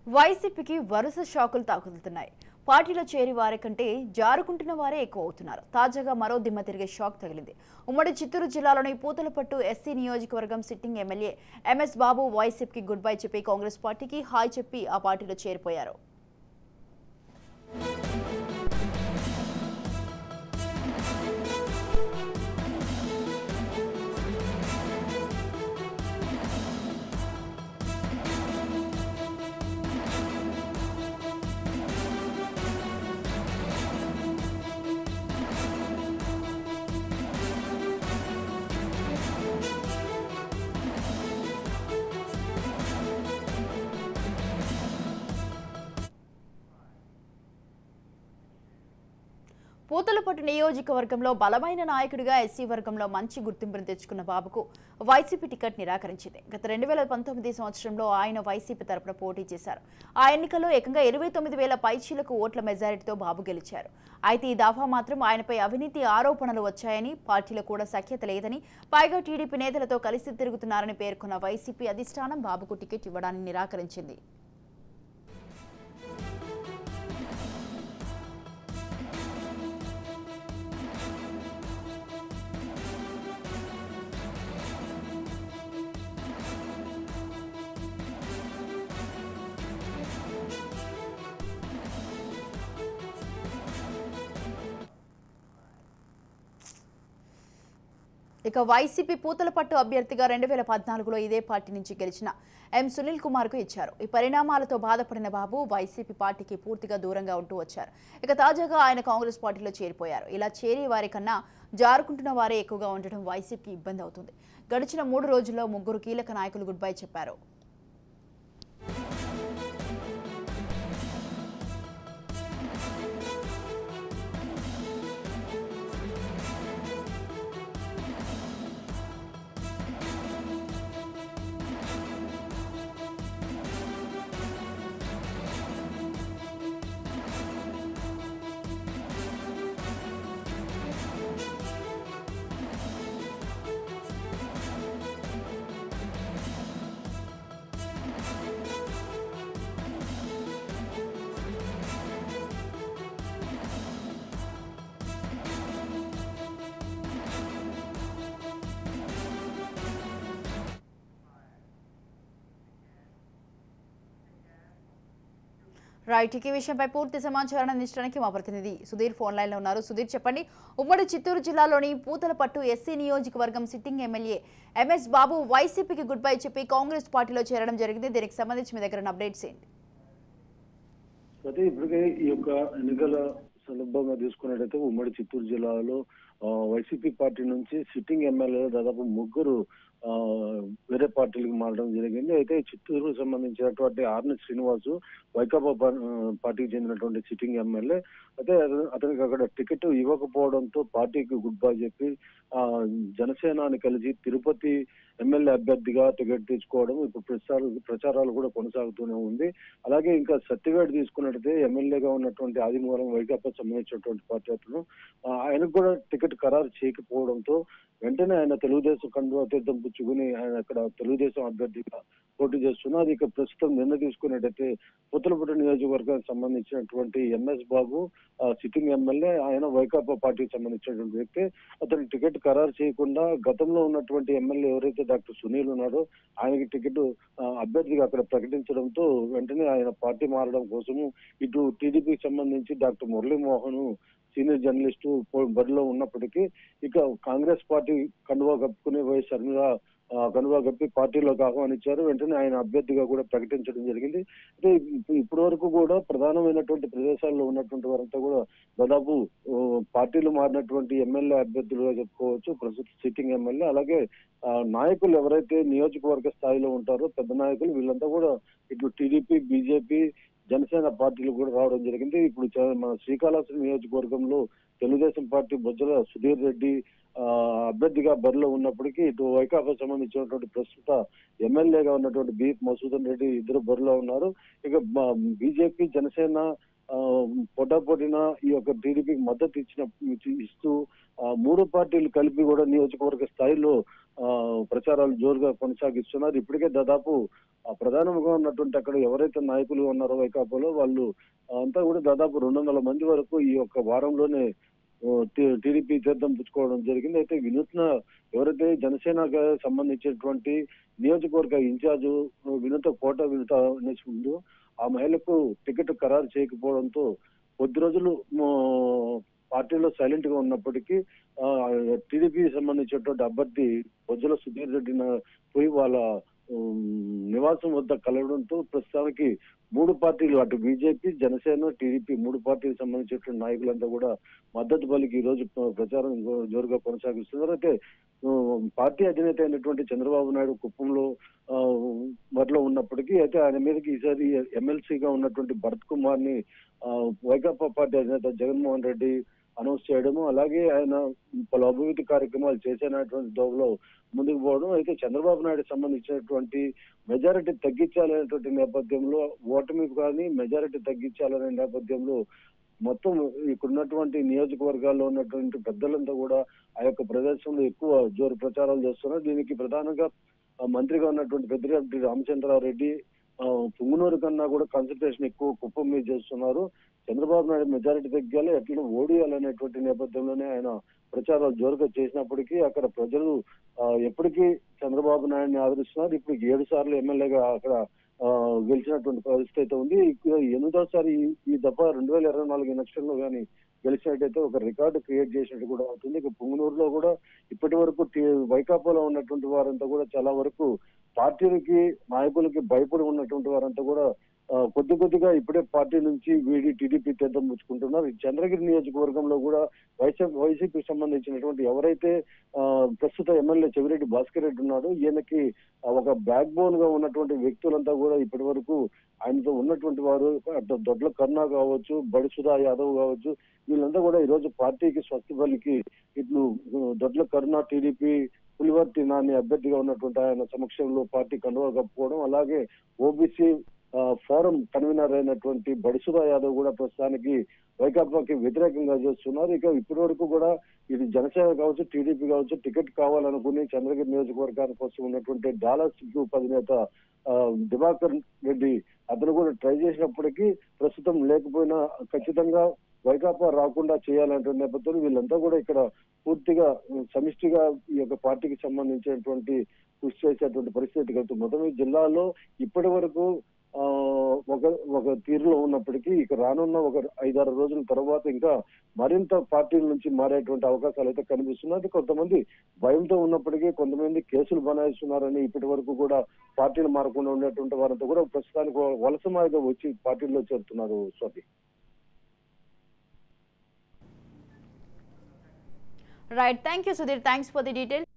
వైసీపీకి వరుస షాకులు తాకుతున్నాయి. పార్టీలో చేరి వారి కంటే జారుకుంటున్న వారే ఎక్కువ అవుతున్నారు. తాజాగా మరో దిమ్మ తిరిగే షాక్ తగిలింది. ఉమ్మడి చిత్తూరు జిల్లాలోని పూతలపట్టు ఎస్సీ నియోజకవర్గం సిట్టింగ్ ఎమ్మెల్యే ఎంఎస్ బాబు వైసీపీకి గుడ్ బై చెప్పి కాంగ్రెస్ పార్టీకి హాయ్ చెప్పి ఆ పార్టీలో చేరిపోయారు. పూతలపట్టు నియోజకవర్గంలో బలమైన నాయకుడిగా ఎస్సీ వర్గంలో మంచి గుర్తింపును తెచ్చుకున్న బాబుకు వైసీపీ టికెట్ నిరాకరించింది. గత 2019 సంవత్సరంలో ఆయన వైసీపీ తరపున పోటీ చేశారు. ఆ ఎన్నికల్లో ఏకంగా 29,000 పైచీలకు ఓట్ల మెజారిటీతో బాబు గెలిచారు. అయితే ఈ దఫా మాత్రం ఆయనపై అవినీతి ఆరోపణలు వచ్చాయని, పార్టీలో కూడా సఖ్యత లేదని, పైగా టీడీపీ నేతలతో కలిసి తిరుగుతున్నారని పేర్కొన్న వైసీపీ అధిష్టానం బాబుకు టికెట్ ఇవ్వడాన్ని నిరాకరించింది. ఇక వైసీపీ పూతలపట్టు అభ్యర్థిగా 2014లో ఇదే పార్టీ నుంచి గెలిచిన ఎం సునీల్ కుమార్ కు ఇచ్చారు. ఈ పరిణామాలతో బాధపడిన బాబు వైసీపీ పార్టీకి పూర్తిగా దూరంగా ఉంటూ వచ్చారు. ఇక తాజాగా ఆయన కాంగ్రెస్ పార్టీలో చేరిపోయారు. ఇలా చేరి వారి కన్నా జారుకుంటున్న వారే ఎక్కువగా ఉండడం వైసీపీకి ఇబ్బంది అవుతుంది. గడిచిన 3 రోజుల్లో 3 కీలక నాయకులు గుడ్ బై చెప్పారు. రైట్, ఈ విషయంపై పూర్తి సమాచారాన్ని అందించడానికి మా ప్రతినిధి సుధీర్ ఫోన్ లైన్ లో ఉన్నారు. సుధీర్, చెప్పండి, ఉమ్మడి చిత్తూరు జిల్లాలోని పూతలపట్టు ఎస్సీ నియోజకవర్గం సిట్టింగ్ ఎమ్మెల్యే ఎంఎస్ బాబు వైసీపీకి గుడ్ బై చెప్పి కాంగ్రెస్ పార్టీలో చేరడం జరిగింది. దీనికి సంబంధించి మీ దగ్గర అప్డేట్స్ ఏంటి? ఇప్పటికే ఈ యొక్క ఎన్నికల సందర్భంగా తీసుకున్నట్టయితే ఉమ్మడి చిత్తూరు జిల్లాలో వైసీపీ పార్టీ నుంచి సిట్టింగ్ ఎమ్మెల్యేలు దాదాపు 3 వేరే పార్టీలకు మారడం జరిగింది. అయితే చిత్తూరుకు సంబంధించినటువంటి ఆర్ని శ్రీనివాసు వైకాపా పార్టీకి చెందినటువంటి సిట్టింగ్ ఎమ్మెల్యే. అయితే అతనికి అక్కడ టికెట్ ఇవ్వకపోవడంతో పార్టీకి గుడ్ బై చెప్పి జనసేనాని కలిసి తిరుపతి ఎమ్మెల్యే అభ్యర్థిగా టికెట్ తెచ్చుకోవడం ఇప్పుడు ప్రచారాలు కూడా కొనసాగుతూనే ఉంది. అలాగే ఇంకా సత్యవేడ్ తీసుకున్నట్టయితే ఎమ్మెల్యేగా ఉన్నటువంటి ఆదిమూలం వైకాపా సంబంధించినటువంటి పార్టీ అతను ఆయనకు కూడా టికెట్ ఖరారు చేయకపోవడంతో వెంటనే ఆయన తెలుగుదేశం కండువా తీర్థం పుచ్చుకుని ఆయన అక్కడ తెలుగుదేశం అభ్యర్థిగా పోటీ చేస్తున్నారు. ఇక ప్రస్తుతం నిన్న తీసుకున్నట్టయితే పూతలపట్టు నియోజకవర్గానికి సంబంధించినటువంటి ఎంఎస్ బాబు సిట్టింగ్ ఎమ్మెల్యే, ఆయన వైకాపా పార్టీకి సంబంధించినటువంటి వ్యక్తి. అతను టికెట్ ఖరారు చేయకుండా గతంలో ఉన్నటువంటి ఎమ్మెల్యే ఎవరైతే డాక్టర్ సునీల్ ఉన్నారో ఆయనకి టికెట్ అభ్యర్థిగా అక్కడ ప్రకటించడంతో వెంటనే ఆయన పార్టీ మారడం కోసము ఇటు టీడీపీకి సంబంధించి డాక్టర్ మురళీమోహన్ సీనియర్ జర్నలిస్టు బరిలో ఉన్నప్పటికీ ఇక కాంగ్రెస్ పార్టీ కండువా కప్పుకుని వైఎస్ షర్మిల కండువా కప్పి పార్టీలోకి ఆహ్వానించారు. వెంటనే ఆయన అభ్యర్థిగా కూడా ప్రకటించడం జరిగింది. అయితే ఇప్పటి వరకు కూడా ప్రధానమైనటువంటి ప్రదేశాల్లో ఉన్నటువంటి వారంతా కూడా దాదాపు పార్టీలు మారినటువంటి ఎమ్మెల్యే అభ్యర్థులుగా చెప్పుకోవచ్చు. ప్రస్తుత సిట్టింగ్ ఎమ్మెల్యే అలాగే నాయకులు ఎవరైతే నియోజకవర్గ స్థాయిలో ఉంటారో పెద్ద నాయకులు వీళ్ళంతా కూడా ఇటు టీడీపీ, బీజేపీ, జనసేన పార్టీలు కూడా రావడం జరిగింది. ఇప్పుడు మన శ్రీకాళహస్తి నియోజకవర్గంలో తెలుగుదేశం పార్టీ బొజ్జల సుధీర్ రెడ్డి అభ్యర్థిగా బరిలో ఉన్నప్పటికీ ఇటు వైకాపా సంబంధించినటువంటి ప్రస్తుత ఎమ్మెల్యేగా ఉన్నటువంటి బి మసూదన్ రెడ్డి ఇద్దరు బరిలో ఉన్నారు. ఇక బీజేపీ, జనసేన పోటాపోటీన ఈ యొక్క టీడీపీకి మద్దతు ఇస్తూ 3 పార్టీలు కలిపి కూడా నియోజకవర్గ స్థాయిలో ప్రచారాలు జోరుగా కొనసాగిస్తున్నారు. ఇప్పటికే దాదాపు ప్రధానంగా ఉన్నటువంటి అక్కడ ఎవరైతే నాయకులు ఉన్నారో వైకాపాలో వాళ్ళు అంతా కూడా దాదాపు 200 మంది వరకు ఈ యొక్క వారంలోనే టీడీపీ తీర్థం పుచ్చుకోవడం జరిగింది. అయితే వినూత్న ఎవరైతే జనసేనకు సంబంధించినటువంటి నియోజకవర్గ ఇన్ఛార్జ్ వినూత అనేసి ఉందో ఆ మహిళకు టికెట్ ఖరారు చేయకపోవడంతో కొద్ది రోజులు పార్టీలో సైలెంట్ గా ఉన్నప్పటికీ టీడీపీ సంబంధించినటువంటి అభ్యర్థి బొజ్జల సుధీర్ రెడ్డిని పోయి వాళ్ళ నివాసం వద్ద కలవడంతో ప్రస్తుతానికి 3 పార్టీలు అటు బీజేపీ, జనసేన, టీడీపీ 3 పార్టీలకు సంబంధించినటువంటి నాయకులంతా కూడా మద్దతు పలికి ఈ రోజు ప్రచారం జోరుగా కొనసాగిస్తున్నారు. అయితే పార్టీ అధినేత అయినటువంటి చంద్రబాబు నాయుడు కుప్పంలో మరిలో ఉన్నప్పటికీ అయితే ఆయన మీదకి ఈసారి ఎమ్మెల్సీగా ఉన్నటువంటి భరత్ కుమార్ ని వైకాపా పార్టీ అధినేత జగన్మోహన్ రెడ్డి అనౌన్స్ చేయడము, అలాగే ఆయన పలు అభివృద్ధి కార్యక్రమాలు చేసేటువంటి దోవలో ముందుకు పోవడం. అయితే చంద్రబాబు నాయుడు సంబంధించినటువంటి మెజారిటీ తగ్గించాలనేటువంటి నేపథ్యంలో ఓటమి కానీ మెజారిటీ తగ్గించాలనే నేపథ్యంలో మొత్తం ఇక్కడున్నటువంటి నియోజకవర్గాల్లో ఉన్నటువంటి పెద్దలంతా కూడా ఆ యొక్క ప్రదేశంలో ఎక్కువ జోరు ప్రచారాలు చేస్తున్నారు. దీనికి ప్రధానంగా మంత్రిగా ఉన్నటువంటి పెద్దిరెడ్డి రామచంద్రారెడ్డి పుంగునూరు కన్నా కూడా కాన్సన్ట్రేషన్ ఎక్కువ కుప్పం మీద చేస్తున్నారు. చంద్రబాబు నాయుడు మెజారిటీ తగ్గాలి, ఎట్లా ఓడియాలనేటువంటి నేపథ్యంలోనే ఆయన ప్రచారాలు జోరుగా చేసినప్పటికీ అక్కడ ప్రజలు ఎప్పటికీ చంద్రబాబు నాయుడిని ఆదరిస్తున్నారు. ఇప్పుడు 7 సార్లు ఎమ్మెల్యేగా అక్కడ గెలిచినటువంటి పరిస్థితి అయితే ఉంది. 8వ సారి ఈ దఫా 2024 ఎలక్షన్ లో కానీ గెలిచినట్టయితే ఒక రికార్డు క్రియేట్ చేసినట్టు కూడా అవుతుంది. ఇక పుంగనూరులో కూడా ఇప్పటి వరకు వైకాపాలో ఉన్నటువంటి వారంతా కూడా చాలా వరకు పార్టీలకి నాయకులకి భయపడి ఉన్నటువంటి వారంతా కూడా కొద్దిగా ఇప్పుడే పార్టీ నుంచి వీడి టీడీపీ తీర్థం పుచ్చుకుంటున్నారు. చంద్రగిరి నియోజకవర్గంలో కూడా వైసీపీకి సంబంధించినటువంటి ఎవరైతే ప్రస్తుత ఎమ్మెల్యే చెవిరెడ్డి భాస్కర్ రెడ్డి ఉన్నాడో ఈయనకి ఒక బ్యాక్ బోన్ గా ఉన్నటువంటి వ్యక్తులంతా కూడా ఇప్పటి వరకు ఆయనతో ఉన్నటువంటి వారు దొడ్ల కరుణ కావచ్చు, బడి సుధా యాదవ్ కావచ్చు, వీళ్ళంతా కూడా ఈ రోజు పార్టీకి స్వస్తి పలికి ఇట్లు దొడ్ల కరుణ టీడీపీ పులివర్తి నాని అభ్యర్థిగా ఉన్నటువంటి ఆయన సమక్షంలో పార్టీ కండువా కప్పుకోవడం, అలాగే ఓబీసీ ఫోరం కన్వీనర్ అయినటువంటి బడిసుధా యాదవ్ కూడా ప్రస్తుతానికి వైకాపాకి వ్యతిరేకంగా చేస్తున్నారు. ఇక ఇప్పటి వరకు కూడా ఇది జనసేన కావచ్చు, టీడీపీ కావచ్చు టికెట్ కావాలనుకుని చంద్రగిరి నియోజకవర్గానికి వస్తూ ఉన్నటువంటి డాలర్స్ గ్రూప్ అధినేత దివాకర్ రెడ్డి అతను కూడా ట్రై చేసినప్పటికీ ప్రస్తుతం లేకపోయినా ఖచ్చితంగా వైకాపా రాకుండా చేయాలనే నేపథ్యంలో వీళ్ళంతా కూడా ఇక్కడ పూర్తిగా సమిష్టిగా ఈ యొక్క పార్టీకి సంబంధించినటువంటి కృషి చేసేటువంటి పరిస్థితి కలుగుతుంది. మొత్తం ఈ జిల్లాలో ఇప్పటి వరకు ఒక తీరులో ఉన్నప్పటికీ ఇక రానున్న ఒక 5-6 రోజుల తర్వాత ఇంకా మరింత పార్టీల నుంచి మారేటువంటి అవకాశాలు అయితే కనిపిస్తున్నాయి. కొంతమంది భయంతో ఉన్నప్పటికీ కొంతమంది కేసులు బనాయిస్తున్నారని ఇప్పటి వరకు కూడా పార్టీలు మారకుండా ఉన్నటువంటి వారంతా కూడా ప్రస్తుతానికి వలసమాయిగా వచ్చి పార్టీల్లో చేరుతున్నారు. Swathi. Right. Thank you, Sudhir. Thanks for the detail.